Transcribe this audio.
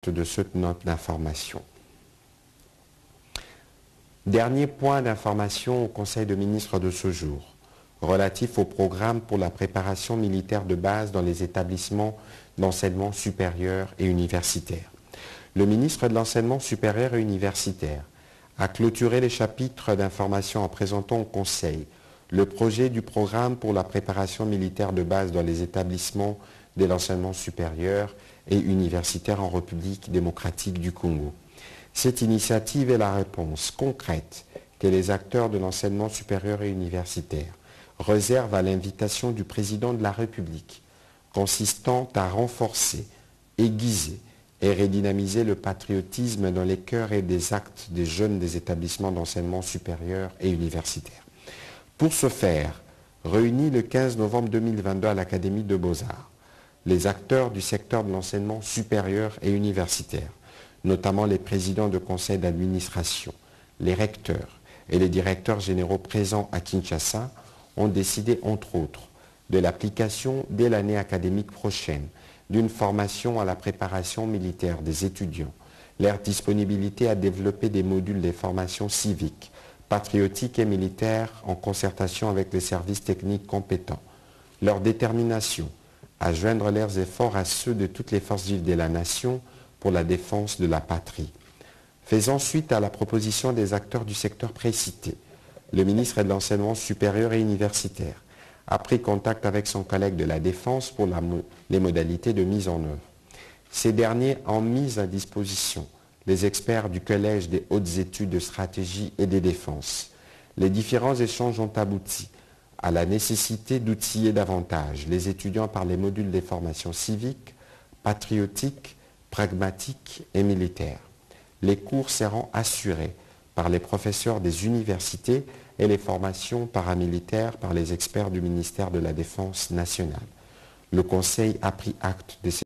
de cette note d'information. Dernier point d'information au Conseil des ministres de ce jour, relatif au programme pour la préparation militaire de base dans les établissements d'enseignement supérieur et universitaire. Le ministre de l'Enseignement supérieur et universitaire a clôturé les chapitres d'information en présentant au Conseil le projet du programme pour la préparation militaire de base dans les établissements de l'enseignement supérieur et universitaire en République démocratique du Congo. Cette initiative est la réponse concrète que les acteurs de l'enseignement supérieur et universitaire réservent à l'invitation du président de la République, consistant à renforcer, aiguiser et redynamiser le patriotisme dans les cœurs et des actes des jeunes des établissements d'enseignement supérieur et universitaire. Pour ce faire, réunis le 15 novembre 2022 à l'Académie de Beaux-Arts, les acteurs du secteur de l'enseignement supérieur et universitaire, notamment les présidents de conseils d'administration, les recteurs et les directeurs généraux présents à Kinshasa, ont décidé, entre autres, de l'application dès l'année académique prochaine d'une formation à la préparation militaire des étudiants, leur disponibilité à développer des modules de formation civique, patriotique et militaire en concertation avec les services techniques compétents, leur détermination à joindre leurs efforts à ceux de toutes les forces vives de la nation pour la défense de la patrie. Faisant suite à la proposition des acteurs du secteur précité, le ministre de l'Enseignement supérieur et universitaire a pris contact avec son collègue de la Défense pour les modalités de mise en œuvre. Ces derniers ont mis à disposition les experts du Collège des hautes études de stratégie et de défense. Les différents échanges ont abouti à la nécessité d'outiller davantage les étudiants par les modules des formations civiques, patriotiques, pragmatiques et militaires. Les cours seront assurés par les professeurs des universités et les formations paramilitaires par les experts du ministère de la Défense nationale. Le Conseil a pris acte de ces